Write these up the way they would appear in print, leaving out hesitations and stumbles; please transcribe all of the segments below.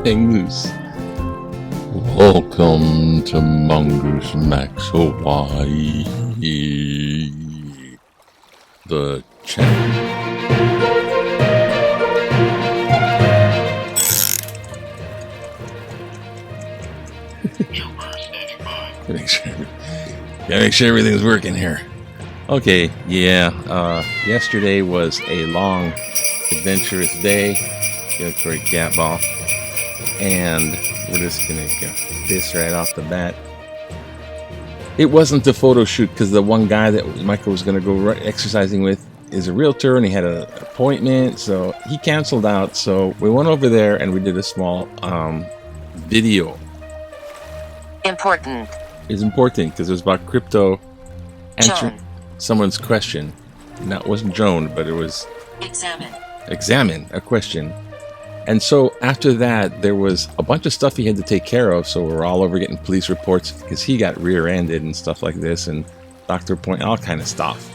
hang loose. Welcome to Mongoose Max Hawaii, the channel. Make sure everything's working here. Okay, yeah. Yesterday was a long, adventurous day. Go for a gap ball, and we're just gonna go this right off the bat. It wasn't a photo shoot because the one guy that Michael was gonna go exercising with is a realtor, and he had an appointment, so he canceled out. So we went over there and we did a small video. Important. It's important because it was about crypto, answering someone's question. And that wasn't Joan, but it was examine a question. And so after that, there was a bunch of stuff he had to take care of. So we're all over getting police reports because he got rear-ended and stuff like this, and doctor appointment, all kind of stuff.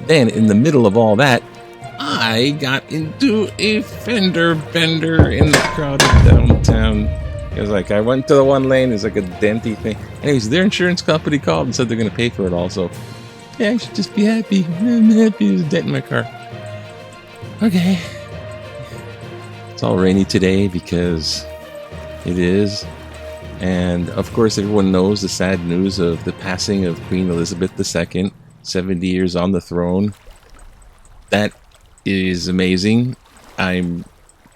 Then in the middle of all that, I got into a fender bender in the crowded downtown. It was like, I went to the one lane, there's like a denty thing. Anyways, their insurance company called and said they're going to pay for it all. So, yeah, I should just be happy. I'm happy there's a dent in my car. Okay. It's all rainy today because it is. And, of course, everyone knows the sad news of the passing of Queen Elizabeth II, 70 years on the throne. That is amazing. I'm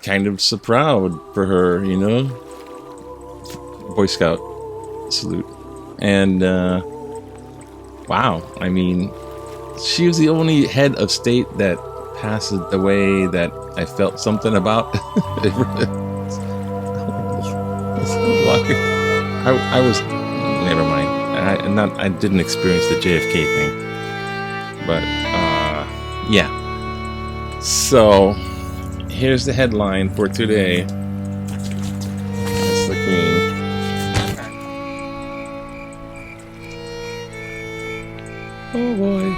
kind of so proud for her, you know? Boy Scout salute. And wow, I mean, she was the only head of state that passed away that I felt something about. I was, never mind. I didn't experience the JFK thing, but yeah. So here's the headline for today. That's the Queen. Oh boy.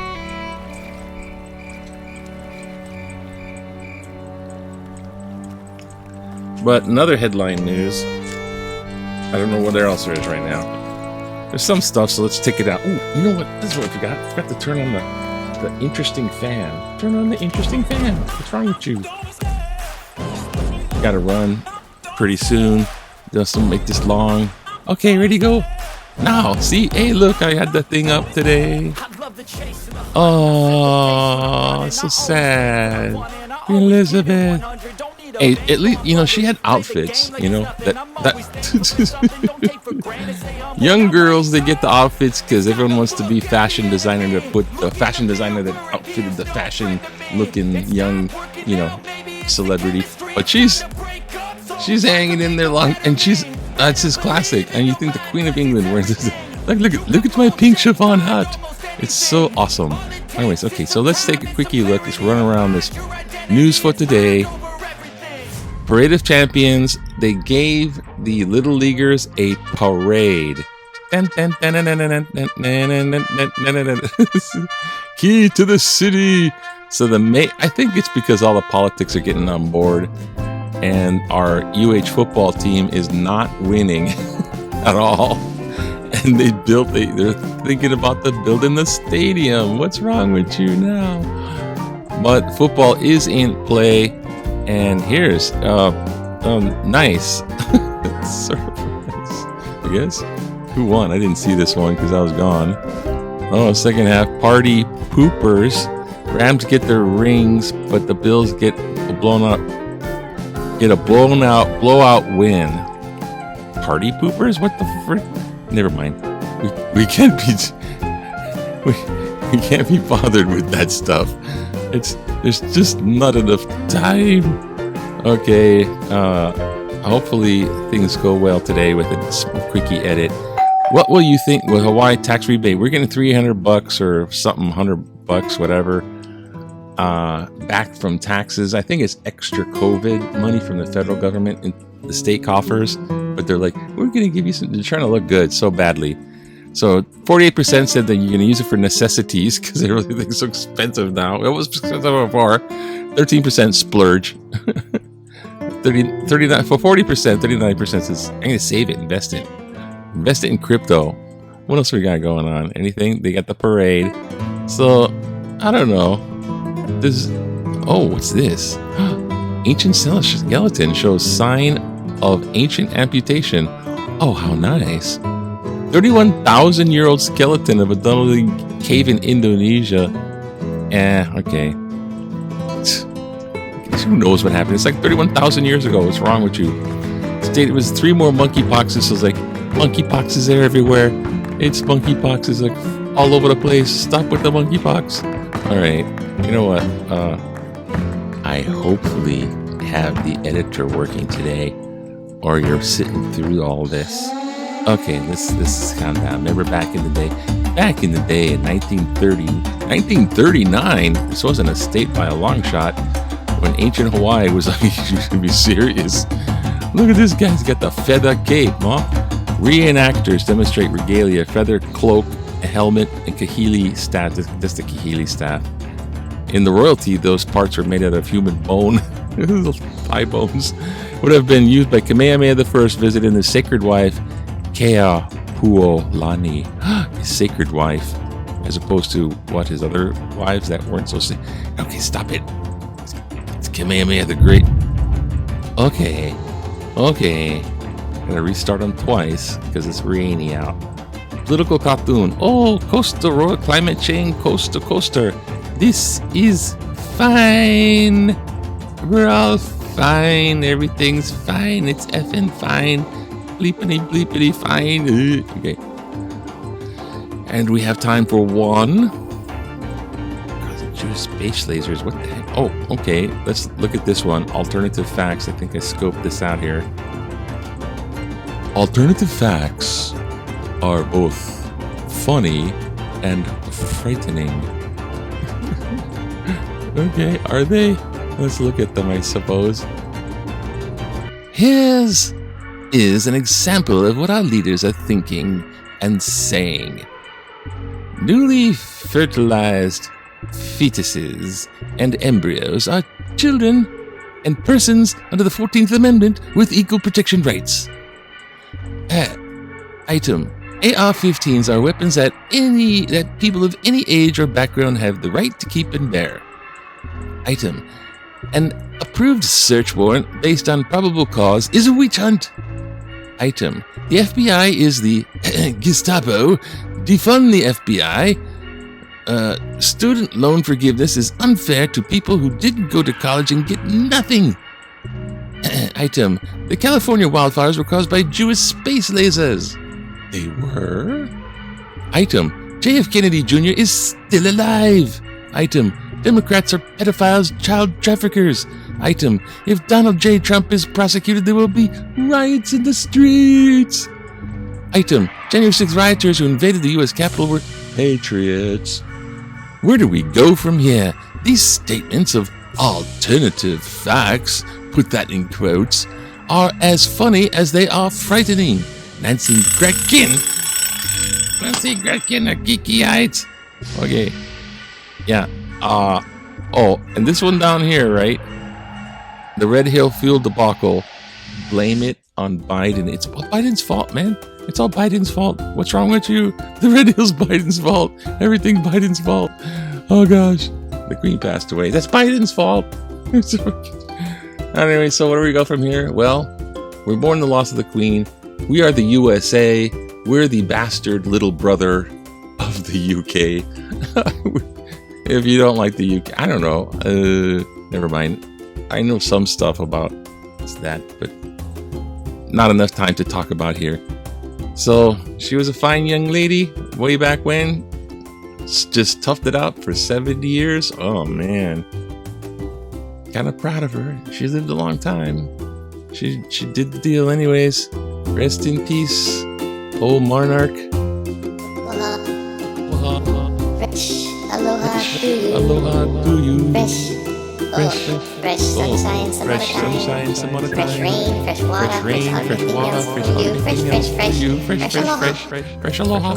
But another headline news. I don't know what else there is right now. There's some stuff, so let's take it out. Ooh, you know what? This is what I forgot. I forgot to turn on the interesting fan. Turn on the interesting fan. What's wrong with you? Gotta run pretty soon. Just to make this long. Okay, ready to go? Now, see? Hey, look, I had that thing up today. Oh, so sad. Elizabeth. Hey, at least, you know, she had outfits, you know, that young girls, they get the outfits because everyone wants to be fashion designer, to put the fashion designer that outfitted the fashion looking young, you know, celebrity. But she's hanging in there long, and that's his classic. And you think the Queen of England wears this? Like, look at my pink chiffon hat. It's so awesome. Anyways, okay, so let's take a quickie look. Let's run around this news for today. Parade of Champions. They gave the Little Leaguers a parade. Key to the city. So I think it's because all the politics are getting on board, and our UH football team is not winning at all. And they're thinking about building the stadium. What's wrong with you now? But football is in play, and here's nice. Surprise. I guess. Who won? I didn't see this one because I was gone. Oh, second half party poopers. Rams get their rings, but the Bills get a blowout blowout win. Party poopers? What the frick? Never mind. We can't be bothered with that stuff. There's just not enough time. Okay. Hopefully things go well today with a quickie edit. What will you think with Hawaii tax rebate? We're getting $300 or something, $100, whatever, back from taxes. I think it's extra COVID money from the federal government and the state coffers. But they're like, we're going to give you some. They're trying to look good so badly. So 48% said that you're going to use it for necessities because they really think it's so expensive now. It was expensive before. 13% splurge. 39 for 40%, 39% says I'm gonna save it, invest it. Invest it in crypto. What else we got going on? Anything? They got the parade. So I don't know. What's this? Ancient skeleton shows sign of ancient amputation. Oh, how nice. 31,000-year-old skeleton of a Honolulu cave in Indonesia. Okay. Who knows what happened? It's like 31,000 years ago. What's wrong with you? It was 3 more monkeypoxes. So it's like monkeypox is there everywhere. It's monkeypox is like all over the place. Stop with the monkeypox. All right. You know what? I hopefully have the editor working today, or you're sitting through all this. Okay, this is countdown. Remember back in the day in 1939, this wasn't a state by a long shot, when ancient Hawaii was like, you should be serious. Look at this guy, he's got the feather cape, huh? Reenactors demonstrate regalia, feather cloak, a helmet, and kahili staff. That's the kahili staff. In the royalty, those parts were made out of human bone. Those thigh bones would have been used by Kamehameha I visiting the sacred wife, Keapuolani, his sacred wife, as opposed to what his other wives that weren't so sick. Okay, stop it. It's Kamehameha the Great. Okay. Gotta restart them twice because it's rainy out. Political cartoon. Oh, coaster road, climate change, coast to coaster. This is fine. We're all fine. Everything's fine. It's effing fine. Bleepity fine. Okay. And we have time for one. Jewish space lasers. What the heck? Oh, okay. Let's look at this one. Alternative facts. I think I scoped this out here. Alternative facts are both funny and frightening. Okay, are they? Let's look at them, I suppose. Here's an example of what our leaders are thinking and saying. Newly fertilized fetuses and embryos are children and persons under the 14th Amendment with equal protection rights. Item. AR-15s are weapons that people of any age or background have the right to keep and bear. Item. An approved search warrant based on probable cause is a witch hunt. Item. The FBI is the Gestapo. Defund the FBI. Student loan forgiveness is unfair to people who didn't go to college and get nothing. Item. The California wildfires were caused by Jewish space lasers. They were? Item. JF Kennedy Jr. is still alive. Item. Democrats are pedophiles, child traffickers. Item. If Donald J. Trump is prosecuted, there will be riots in the streets. Item. January 6 rioters who invaded the U.S. Capitol were patriots. Where do we go from here? These statements of alternative facts, put that in quotes, are as funny as they are frightening. Nancy Gretchen, a geeky-eyed. Okay. Yeah. And this one down here, right? The Red Hill Fuel debacle. Blame it on Biden. It's all Biden's fault, man. It's all Biden's fault. What's wrong with you? The Red Hill's Biden's fault. Everything Biden's fault. Oh gosh. The Queen passed away. That's Biden's fault. Anyway, so where do we go from here? Well, we're born the loss of the Queen. We are the USA. We're the bastard little brother of the UK. If you don't like the UK, I don't know. Never mind. I know some stuff about that, but not enough time to talk about here. So she was a fine young lady way back when. Just toughed it out for 70 years. Oh man, kind of proud of her. She lived a long time. She did the deal anyways. Rest in peace, old monarch. Aloha to you. Aloha to you. Fresh sunshine some other time. Fresh rain, fresh water, fresh everything else for you. Fresh aloha.